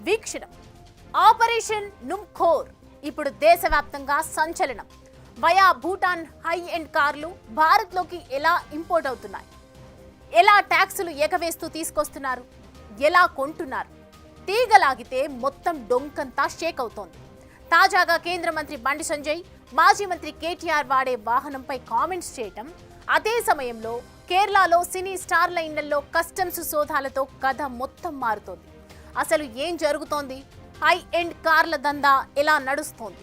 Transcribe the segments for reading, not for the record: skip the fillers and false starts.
వీక్షణం operation నుంఖోర్ ఇప్పుడు దేశవ్యాప్తంగా సంచలనం. వయా భూటాన్ హై ఎండ్ కార్లు భారత్లోకి ఎలా ఇంపోర్ట్ అవుతున్నాయి, ఎలా ట్యాక్సులు ఎగవేస్తూ తీసుకొస్తున్నారు, ఎలా కొంటున్నారు, తీగలాగితే మొత్తం డొంకంతా షేక్ అవుతోంది. తాజాగా కేంద్ర మంత్రి బండి సంజయ్ మాజీ మంత్రి కేటీఆర్ వాడే వాహనంపై కామెంట్స్ చేయటం, అదే సమయంలో కేరళలో సినీ స్టార్ల ఇళ్లలో కస్టమ్స్ సోదాలతో కథ మొత్తం మారుతోంది. అసలు ఏం జరుగుతోంది? హై ఎండ్ కార్ల దందా ఎలా నడుస్తోంది?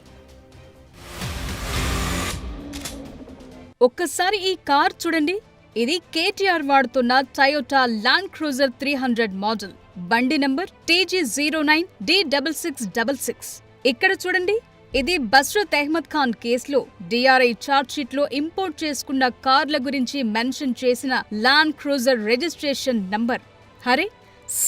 ఒక్కసారి ఈ కార్ చూడండి. ఇది కేటీఆర్ వాడుతున్న టయోటా ల్యాండ్ క్రూజర్ 300 మోడల్. బండి నంబర్ TG09D6666. ఇక్కడ చూడండి, ఇది బస్రత్ అహ్మద్ ఖాన్ కేసులో డిఆర్ఐ ఛార్జ్షీట్లో ఇంపోర్ట్ చేసుకున్న కార్ల గురించి మెన్షన్ చేసిన land cruiser registration number. Hare,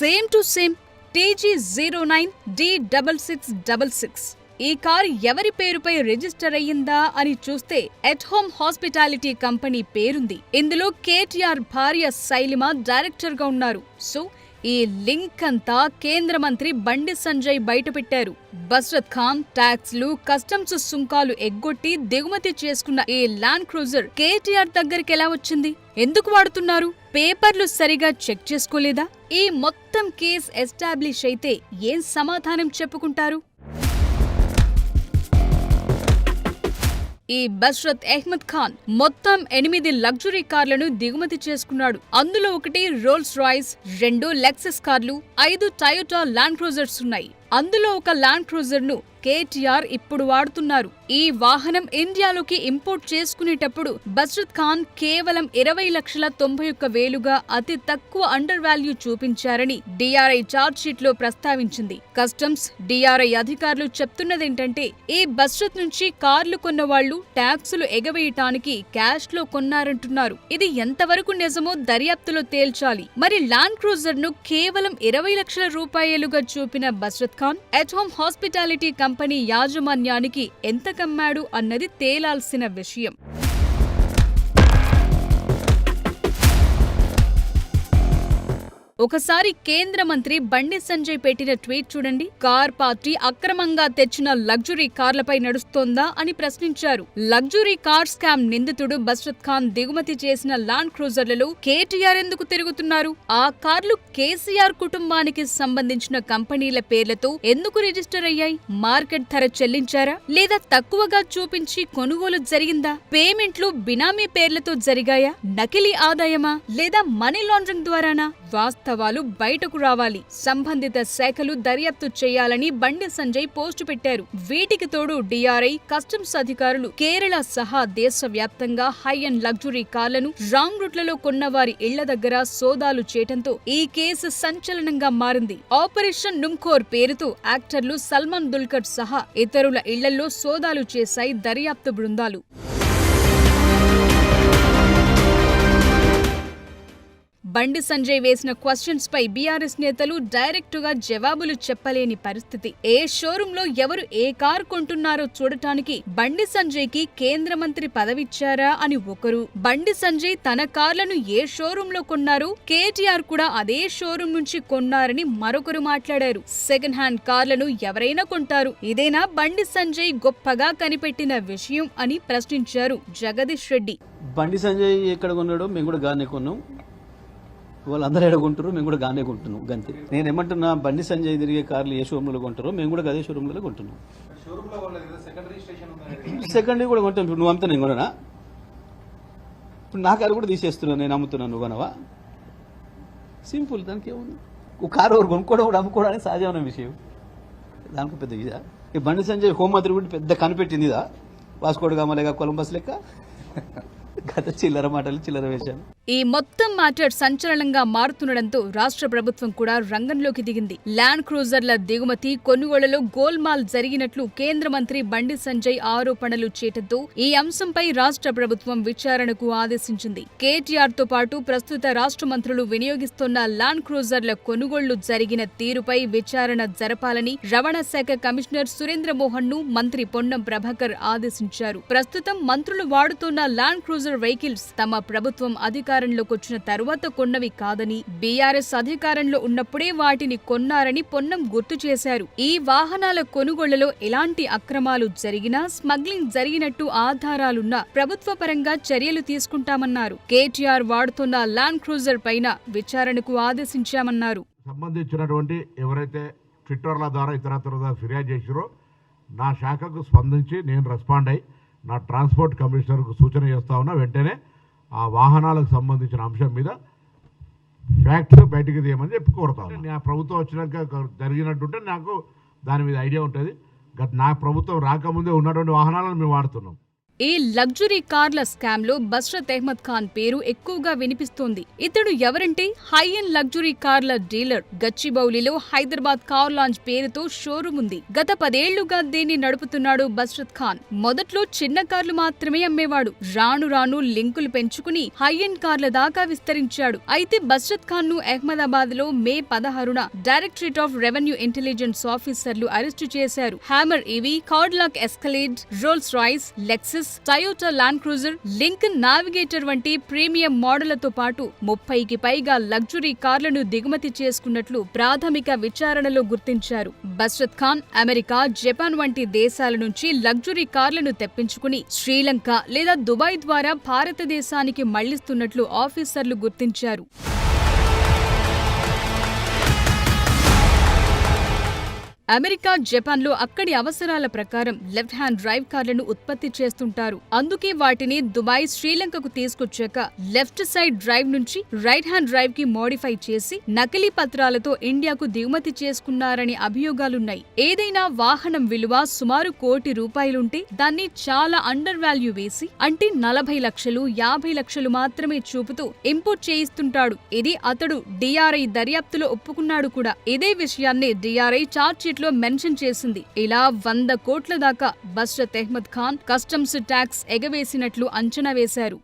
same to same TG09D6666. ఈ కార్ ఎవరి పేరుపై రిజిస్టర్ అయ్యిందా అని చూస్తే ఎట్ హోమ్ హాస్పిటాలిటీ కంపెనీ పేరుంది. ఇందులో కేటీఆర్ భార్య శైలిమ డైరెక్టర్ గా ఉన్నారు. సో ఈ లింక్ అంతా కేంద్ర మంత్రి బండి సంజయ్ బయటపెట్టారు. బస్రత్ ఖాన్ ట్యాక్స్లు, కస్టమ్స్ సుంకాలు ఎగ్గొట్టి దిగుమతి చేసుకున్న ఈ ల్యాండ్ క్రూజర్ కేటీఆర్ దగ్గరికి ఎలా వచ్చింది? ఎందుకు వాడుతున్నారు? పేపర్లు సరిగా చెక్ చేసుకోలేదా? ఈ మొత్తం కేస్ ఎస్టాబ్లిష్ అయితే ఏం సమాధానం చెప్పుకుంటారు? ఈ బస్రత్ అహ్మద్ ఖాన్ మొత్తం 8 లగ్జరీ కార్లను దిగుమతి చేసుకున్నాడు. అందులో 1 రోల్స్ రాయ్స్, 2 లెక్సస్ కార్లు, 5 టయోటా ల్యాండ్ క్రూజర్స్ ఉన్నాయి. అందులో ఒక ల్యాండ్ క్రూజర్ ను కేటీఆర్ ఇప్పుడు వాడుతున్నారు. ఈ వాహనం ఇండియాలోకి ఇంపోర్ట్ చేసుకునేటప్పుడు బస్రత్ ఖాన్ కేవలం 20,91,000గా అతి తక్కువ అండర్ వాల్యూ చూపించారని డిఆర్ఐ ఛార్జ్షీట్ లో ప్రస్తావించింది. కస్టమ్స్, డిఆర్ఐ అధికారులు చెప్తున్నదేంటంటే, ఈ బస్రత్ నుంచి కార్లు కొన్న వాళ్లు ట్యాక్సులు ఎగవేయటానికి క్యాష్ లో కొన్నారంటున్నారు. ఇది ఎంతవరకు నిజమో దర్యాప్తులో తేల్చాలి. మరి ల్యాండ్ క్రూజర్ ను కేవలం 20 లక్షల రూపాయలుగా చూపిన Basrath Khan at home hospitality company యాజమాన్యానికి ఎంత కమ్మాడు అన్నది తేలాల్సిన విషయం. ఒకసారి కేంద్ర మంత్రి బండి సంజయ్ పెట్టిన ట్వీట్ చూడండి. కార్ పార్టీ అక్రమంగా తెచ్చిన లగ్జరీ కార్లపై నడుస్తోందా అని ప్రశ్నించారు. లగ్జరీ కార్ స్కామ్ నిందితుడు బస్రత్ ఖాన్ దిగుమతి చేసిన ల్యాండ్ క్రూజర్లలో కేటీఆర్ ఎందుకు తిరుగుతున్నారు? ఆ కార్లు కేసీఆర్ కుటుంబానికి సంబంధించిన కంపెనీల పేర్లతో ఎందుకు రిజిస్టర్ అయ్యాయి? మార్కెట్ ధర చెల్లించారా, లేదా తక్కువగా చూపించి కొనుగోలు జరిగిందా? పేమెంట్లు బినామీ పేర్లతో జరిగాయా? నకిలీ ఆదాయమా, లేదా మనీ లాండరింగ్ ద్వారానా? వాస్తవాలు బయటకు రావాలి. సంబంధిత శాఖలు దర్యాప్తు చేయాలని బండి సంజయ్ పోస్టు పెట్టారు. వీటికి తోడు డిఆర్ఐ, కస్టమ్స్ అధికారులు కేరళ సహా దేశవ్యాప్తంగా హై అండ్ లగ్జరీ కార్లను రాంగ్ రూట్లలో కొన్న వారి ఇళ్ల దగ్గర సోదాలు చేయటంతో ఈ కేసు సంచలనంగా మారింది. ఆపరేషన్ నుంఖోర్ పేరుతో యాక్టర్లు సల్మాన్ దుల్కర్ సహా ఇతరుల ఇళ్లలో సోదాలు చేశాయి దర్యాప్తు బృందాలు. బండి సంజయ్ వేసిన క్వశ్చన్స్ పై బీఆర్ఎస్ నేతలు డైరెక్టుగా జవాబులు చెప్పలేని పరిస్థితి. ఏ షోరూమ్ లో ఎవరు ఏ కారు కొంటున్నారో చూడటానికి బండి సంజయ్ కి కేంద్ర మంత్రి పదవిచ్చారా అని ఒకరు, బండి సంజయ్ తన కార్లను ఏ షోరూమ్ లో కొన్నారో కేటీఆర్ కూడా అదే షోరూమ్ నుంచి కొన్నారని మరొకరు మాట్లాడారు. సెకండ్ హ్యాండ్ కార్లను ఎవరైనా కొంటారు, ఇదేనా బండి సంజయ్ గొప్పగా కనిపెట్టిన విషయం అని ప్రశ్నించారు జగదీష్ రెడ్డి. బండి సంజయ్ ఎక్కడ కొన్నాడో మేము కూడా గానే కొన్నాం, వాళ్ళందరూ ఎడగొంటారు, మేము కూడా గానే కొంటున్నాం. గంతే. నేను ఏమంటున్నా, బండి సంజయ్ తిరిగే కార్లు ఏ షోరూంలో కొంటారో మేము కూడా అదే షోరూంలో కొంటున్నాం. సెకండరీ కూడా కొంటాం. ఇప్పుడు నువ్వు అమ్ముతా నేను కొననా? ఇప్పుడు నా కారు కూడా తీసేస్తున్నాను, నేను అమ్ముతున్నాను, నువ్వు కొనవా? సింపుల్. దానికి ఏముంది? ఒక కారు ఎవరు కొనుక్కోవడం కూడా అమ్ముకోవడానికి సహజమైన విషయం. దానికి పెద్ద ఇదా? ఈ బండి సంజయ్ హోంమంత్రి కూడా పెద్ద కనిపెట్టింది ఇదా? వాస్కోడ్ గామా లేక కొలంబస్ లెక్క గత చిల్లర మాటలు, చిల్లర వేశాను. ఈ మొత్తం మ్యాటర్ సంచలనంగా మారుతుండటంతో రాష్ట్ర ప్రభుత్వం కూడా రంగంలోకి దిగింది. ల్యాండ్ క్రూజర్ల దిగుమతి, కొనుగోళ్లలో గోల్మాల్ జరిగినట్లు కేంద్ర మంత్రి బండి సంజయ్ ఆరోపణలు చేయడంతో ఈ అంశంపై రాష్ట్ర ప్రభుత్వం విచారణకు ఆదేశించింది. కేటీఆర్ తో పాటు ప్రస్తుత రాష్ట్ర మంత్రులు వినియోగిస్తున్న ల్యాండ్ క్రూజర్ల కొనుగోళ్లు జరిగిన తీరుపై విచారణ జరపాలని రవాణా శాఖ కమిషనర్ సురేంద్ర మోహన్ ను మంత్రి పొన్నం ప్రభాకర్ ఆదేశించారు. ప్రస్తుతం మంత్రులు వాడుతున్న ల్యాండ్ క్రూజర్ వెహికల్స్ తమ ప్రభుత్వం అధికార అధికారంలోకి వచ్చిన తరువాత కొన్నవి కాదని, బీఆర్ఎస్ అధికారంలో ఉన్నప్పుడే వాటిని కొన్నారని పొన్నం గుర్తు చేశారు. ఈ వాహనాల కొనుగోళ్లలో ఎలాంటి అక్రమాలు జరిగినా, స్మగ్లింగ్ జరిగినట్టు ఆధారాలున్నా ప్రభుత్వ పరంగా చర్యలు తీసుకుంటామన్నారు. కేటీఆర్ వాడుతున్న ల్యాండ్ క్రూజర్ పైన విచారణకు ఆదేశించామన్నారు. సంబంధించినటువంటి ఎవరైతే ట్విట్టర్ల ద్వారా ఇతరత్ర ఫిర్యాదు చేసిరో నా శాఖకు స్పందించి నేను రెస్పాండ్ అయ్యి నా ట్రాన్స్పోర్ట్ కమిషనర్కు సూచన చేస్తా ఉన్నా. వెంటనే ఆ వాహనాలకు సంబంధించిన అంశం మీద ఫ్యాక్ట్స్ బయటికి తీయమని చెప్పి కోరుతా ఉన్నా. నా ప్రభుత్వం వచ్చినాక జరిగినట్టుంటే నాకు దాని మీద ఐడియా ఉంటుంది. నా ప్రభుత్వం రాకముందే ఉన్నటువంటి వాహనాలను మేము వాడుతున్నాం. ఈ లగ్జరీ కార్ల స్కామ్ లో బస్రత్ అహ్మద్ ఖాన్ పేరు ఎక్కువగా వినిపిస్తోంది. ఇతడు ఎవరంటే హై అండ్ లగ్జరీ కార్ల డీలర్. గచ్చిబౌలిలో హైదరాబాద్ కార్ లాంచ్ పేరుతో షోరూమ్ ఉంది. గత 10 ఏళ్లుగా దీన్ని నడుపుతున్నాడు బస్రత్ ఖాన్. మొదట్లో చిన్న కార్లు మాత్రమే అమ్మేవాడు. రాను రాను లింకులు పెంచుకుని హై అండ్ కార్ల దాకా విస్తరించాడు. అయితే బస్రత్ ఖాన్ ను అహ్మదాబాద్ లో మే 16న డైరెక్టరేట్ ఆఫ్ రెవెన్యూ ఇంటెలిజెన్స్ ఆఫీసర్లు అరెస్టు చేశారు. Hummer EV, Cadillac Escalade, Rolls Royce, Lexus, Toyota Land Cruiser, Lincoln Navigator వంటి ప్రీమియం మోడళ్లతో పాటు 30కి పైగా లగ్జరీ కార్లను దిగుమతి చేసుకున్నట్లు ప్రాథమిక విచారణలో గుర్తించారు. బస్రత్ ఖాన్ అమెరికా, జపాన్ వంటి దేశాల నుంచి లగ్జరీ కార్లను తెప్పించుకుని శ్రీలంక లేదా దుబాయ్ ద్వారా భారతదేశానికి మళ్లిస్తున్నట్లు ఆఫీసర్లు గుర్తించారు. అమెరికా, జపాన్లో అక్కడి అవసరాల ప్రకారం లెఫ్ట్ హ్యాండ్ డ్రైవ్ కార్లను ఉత్పత్తి చేస్తుంటారు. అందుకే వాటిని దుబాయ్, శ్రీలంకకు తీసుకొచ్చాక లెఫ్ట్ సైడ్ డ్రైవ్ నుంచి రైట్ హ్యాండ్ డ్రైవ్ కి మోడిఫై చేసి నకిలీ పత్రాలతో ఇండియాకు దిగుమతి చేసుకున్నారని అభియోగాలున్నాయి. ఏదైనా వాహనం విలువ సుమారు ₹1,00,00,000 దాన్ని చాలా అండర్ వాల్యూ వేసి, అంటే 40 లక్షలు, 50 లక్షలు మాత్రమే చూపుతూ ఇంపోర్ట్ చేయిస్తుంటాడు. ఇది అతడు డిఆర్ఐ దర్యాప్తులో ఒప్పుకున్నాడు కూడా. ఇదే విషయాన్ని డిఆర్ఐ చార్జ్ షీట్ లో మెన్షన్ చేసింది. ఇలా 100 కోట్ల దాకా బస్రత్ అహ్మద్ ఖాన్ కస్టమ్స్ ట్యాక్స్ ఎగవేసినట్లు అంచనా వేశారు.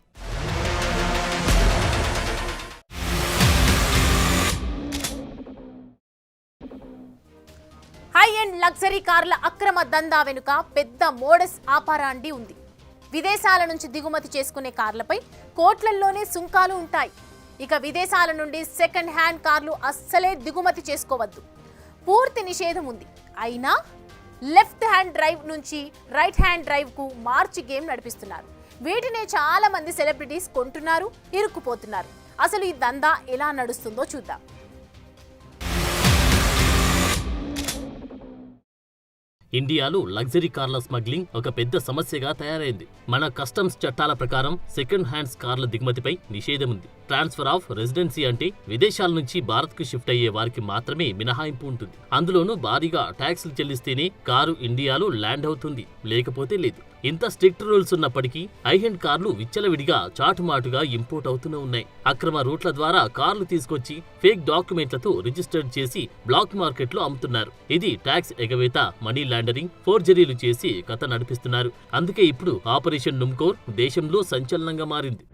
హై అండ్ లగ్జరీ కార్ల అక్రమ దందా వెనుక పెద్ద మోడస్ ఆపరాండి ఉంది. విదేశాల నుంచి దిగుమతి చేసుకునే కార్లపై కోట్లల్లోనే సుంకాలు ఉంటాయి. ఇక విదేశాల నుండి సెకండ్ హ్యాండ్ కార్లు అస్సలే దిగుమతి చేసుకోవద్దు, పూర్తి నిషేధం ఉంది. అయినా లెఫ్ట్ హ్యాండ్ డ్రైవ్ నుంచి రైట్ హ్యాండ్ డ్రైవ్ కు మార్చి గేమ్ నడిపిస్తున్నారు. వీటినే చాలా మంది సెలబ్రిటీస్ కొంటున్నారు, ఇరుక్కుపోతున్నారు. అసలు ఈ దందా ఎలా నడుస్తుందో చూద్దాం. ఇండియాలో లగ్జరీ కార్ల స్మగ్లింగ్ ఒక పెద్ద సమస్యగా తయారైంది. మన కస్టమ్స్ చట్టాల ప్రకారం సెకండ్ హ్యాండ్స్ కార్ల దిగుమతిపై నిషేధం ఉంది. ట్రాన్స్ఫర్ ఆఫ్ రెసిడెన్సీ అంటే విదేశాల నుంచి భారత్కు షిఫ్ట్ అయ్యే వారికి మాత్రమే మినహాయింపు ఉంటుంది. అందులోనూ భారీగా ట్యాక్సులు చెల్లిస్తేనే కారు ఇండియాలో ల్యాండ్ అవుతుంది, లేకపోతే లేదు. ఇంత స్ట్రిక్ట్ రూల్స్ ఉన్నప్పటికీ హై హ్యాండ్ కార్లు విచ్చలవిడిగా చాటుమాటుగా ఇంపోర్ట్ అవుతూనే ఉన్నాయి. అక్రమ రూట్ల ద్వారా కార్లు తీసుకొచ్చి ఫేక్ డాక్యుమెంట్లతో రిజిస్టర్డ్ చేసి బ్లాక్ మార్కెట్లో అమ్ముతున్నారు. ఇది ట్యాక్స్ ఎగవేత, మనీ లాండరింగ్, ఫోర్జరీలు చేసి కథ నడిపిస్తున్నారు. అందుకే ఇప్పుడు ఆపరేషన్ నుంకోర్ దేశంలో సంచలనంగా మారింది.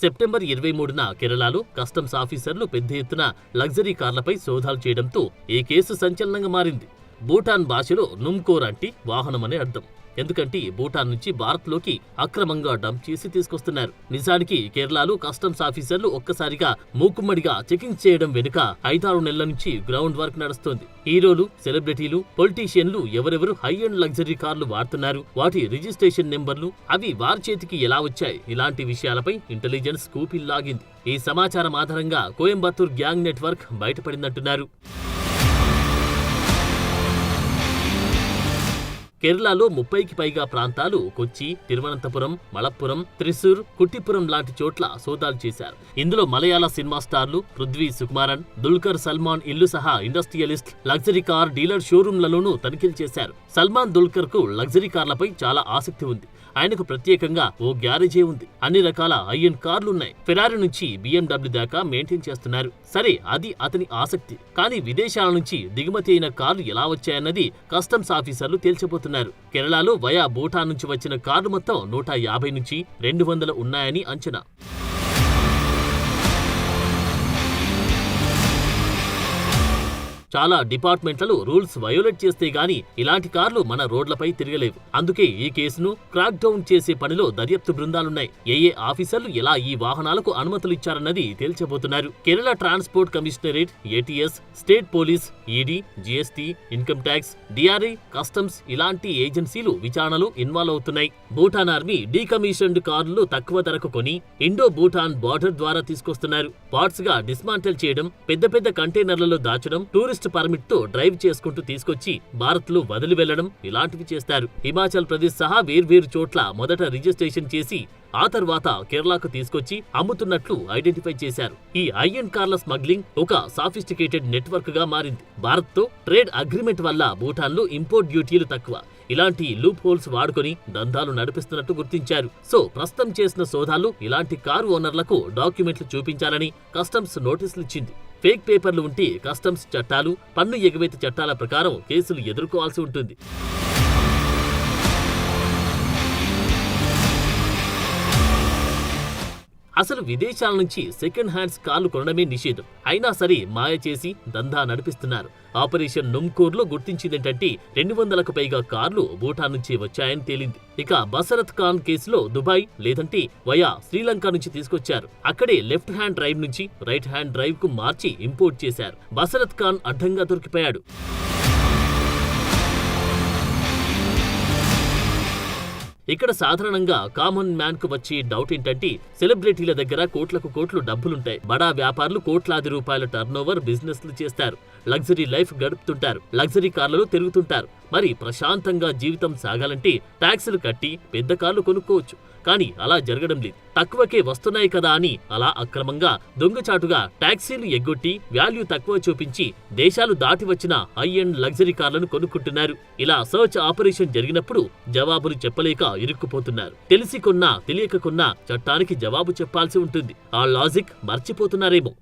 సెప్టెంబర్ 23న కేరళలో కస్టమ్స్ ఆఫీసర్లు పెద్ద ఎత్తున లగ్జరీ కార్లపై సోదాలు చేయడంతో ఈ కేసు సంచలనంగా మారింది. భూటాన్ భాషలో నుంకోర్ అంటే వాహనం అనే అర్థం. ఎందుకంటే భూటాన్ నుంచి భారత్లోకి అక్రమంగా డంప్ చేసి తీసుకొస్తున్నారు. నిజానికి కేరళలో కస్టమ్స్ ఆఫీసర్లు ఒక్కసారిగా మూకుమ్మడిగా చెకింగ్ చేయడం వెనుక 5-6 నెలల నుంచి గ్రౌండ్ వర్క్ నడుస్తోంది. హీరోలు, సెలబ్రిటీలు, పొలిటీషియన్లు ఎవరెవరు హై అండ్ లగ్జరీ కార్లు వాడుతున్నారు, వాటి రిజిస్ట్రేషన్ నెంబర్లు, అవి వారి చేతికి ఎలా వచ్చాయి, ఇలాంటి విషయాలపై ఇంటెలిజెన్స్ కూపిల్ లాగింది. ఈ సమాచారం ఆధారంగా కోయంబత్తూర్ గ్యాంగ్ నెట్వర్క్ బయటపడిందంటున్నారు. కేరళలో 30కి పైగా ప్రాంతాలు కొచ్చి, తిరువనంతపురం, మలప్పురం, త్రిశూర్, కుట్టిపురం లాంటి చోట్ల సోదాలు చేశారు. ఇందులో మలయాళ సినిమా స్టార్లు పృథ్వీ సుకుమారన్, దుల్కర్ సల్మాన్ ఇల్లు సహా ఇండస్ట్రియలిస్ట్, లగ్జరీ కార్ డీలర్ షోరూంలలోనూ తనిఖీలు చేశారు. సల్మాన్ దుల్కర్ కు లగ్జరీ కార్లపై చాలా ఆసక్తి ఉంది. ఆయనకు ప్రత్యేకంగా ఓ గ్యారేజే ఉంది. అన్ని రకాల హై ఎండ్ కార్లున్నాయి. ఫెరారీ నుంచి BMW దాకా మెయింటైన్ చేస్తున్నారు. సరే, అది అతని ఆసక్తి. కానీ విదేశాల నుంచి దిగుమతి అయిన కార్లు ఎలా వచ్చాయన్నది కస్టమ్స్ ఆఫీసర్లు తేల్చబోతున్నారు. కేరళలో వయా భూటాన్ నుంచి వచ్చిన కార్లు మొత్తం 150 నుంచి 200 ఉన్నాయని అంచనా. చాలా డిపార్ట్మెంట్లలో రూల్స్ వయోలేట్ చేస్తే గాని ఇలాంటి కార్లు మన రోడ్లపై తిరగలేవు. అందుకే ఈ కేసును క్రాక్ డౌన్ చేసే పనిలో దర్యాప్తు బృందాలున్నాయి. ఏ ఆఫీసర్లు ఎలా ఈ వాహనాలకు అనుమతులు ఇచ్చారన్నది తేల్చబోతున్నారు. Kerala transport commissionerate, ATS, state police, ED, GST, income tax, DRI, customs ఇలాంటి ఏజెన్సీలు విచారణలో ఇన్వాల్వ్ అవుతున్నాయి. భూటాన్ ఆర్మీ డీకమిషన్డ్ కార్లు తక్కువ ధరకు కొని ఇండో భూటాన్ బార్డర్ ద్వారా తీసుకొస్తున్నారు. పార్ట్స్ గా డిస్మాంటిల్ చేయడం, పెద్ద పెద్ద కంటైనర్లలో దాచడం, టూరిస్ట్ పర్మిట్ తో డ్రైవ్ చేసుకుంటూ తీసుకొచ్చి భారత్ లో వదిలి వెళ్లడం ఇలాంటివి చేస్తారు. హిమాచల్ ప్రదేశ్ సహా వేర్వేరు చోట్ల మొదట రిజిస్ట్రేషన్ చేసి ఆ తర్వాత కేరళకు తీసుకొచ్చి అమ్ముతున్నట్లు ఐడెంటిఫై చేశారు. ఈ హై-ఎండ్ కార్ల స్మగ్లింగ్ ఒక సాఫిస్టికేటెడ్ నెట్వర్క్ గా మారింది. భారత్ తో ట్రేడ్ అగ్రిమెంట్ వల్ల భూటాన్ లో ఇంపోర్ట్ డ్యూటీలు తక్కువ. ఇలాంటి లూప్ హోల్స్ వాడుకొని దందాలు నడిపిస్తున్నట్టు గుర్తించారు. సో ప్రస్తుతం చేసిన సోదాలు ఇలాంటి కారు ఓనర్లకు డాక్యుమెంట్లు చూపించాలని కస్టమ్స్ నోటీసులు ఇచ్చింది. ఫేక్ పేపర్లు ఉంటే కస్టమ్స్ చట్టాలు, పన్ను ఎగవేత చట్టాల ప్రకారం కేసులు ఎదుర్కోవాల్సి ఉంటుంది. అసలు విదేశాల నుంచి సెకండ్ హ్యాండ్స్ కార్లు కొనడమే నిషేధం. అయినా సరే మాయ చేసి దందా నడిపిస్తున్నారు. ఆపరేషన్ నుమ్ఖోర్లో గుర్తించిందేంటంటే 200కు పైగా కార్లు భూటాన్ నుంచి వచ్చాయని తేలింది. ఇక బసరత్ ఖాన్ కేసులో దుబాయ్ లేదంటే వయా శ్రీలంక నుంచి తీసుకొచ్చారు. అక్కడే లెఫ్ట్ హ్యాండ్ డ్రైవ్ నుంచి రైట్ హ్యాండ్ డ్రైవ్ కు మార్చి ఇంపోర్ట్ చేశారు. బసరత్ ఖాన్ అడ్డంగా దొరికిపోయాడు. ఇక్కడ సాధారణంగా కామన్ మ్యాన్ కు వచ్చే డౌట్ ఏంటంటే సెలబ్రిటీల దగ్గర కోట్లకు కోట్లు డబ్బులుంటాయి. బడా వ్యాపారులు కోట్లాది రూపాయల టర్నోవర్ బిజినెస్లు చేస్తారు. Luxury life గడుపుతుంటారు. లగ్జరీ కార్లలో తిరుగుతుంటారు. మరి ప్రశాంతంగా జీవితం సాగాలంటే ట్యాక్సులు కట్టి పెద్ద కార్లు కొనుక్కోవచ్చు. కానీ అలా జరగడం లేదు. తక్కువకే వస్తున్నాయి కదా అని అలా అక్రమంగా దొంగచాటుగా ట్యాక్సీలు ఎగ్గొట్టి వాల్యూ తక్కువ చూపించి దేశాలు దాటి వచ్చిన హై ఎండ్ లగ్జరీ కార్లను కొనుక్కుంటున్నారు. ఇలా సర్చ్ ఆపరేషన్ జరిగినప్పుడు జవాబులు చెప్పలేక ఇరుక్కుపోతున్నారు. తెలిసి కొన్నా తెలియక కొన్నా చట్టానికి జవాబు చెప్పాల్సి ఉంటుంది. ఆ లాజిక్ మర్చిపోతున్నారేమో.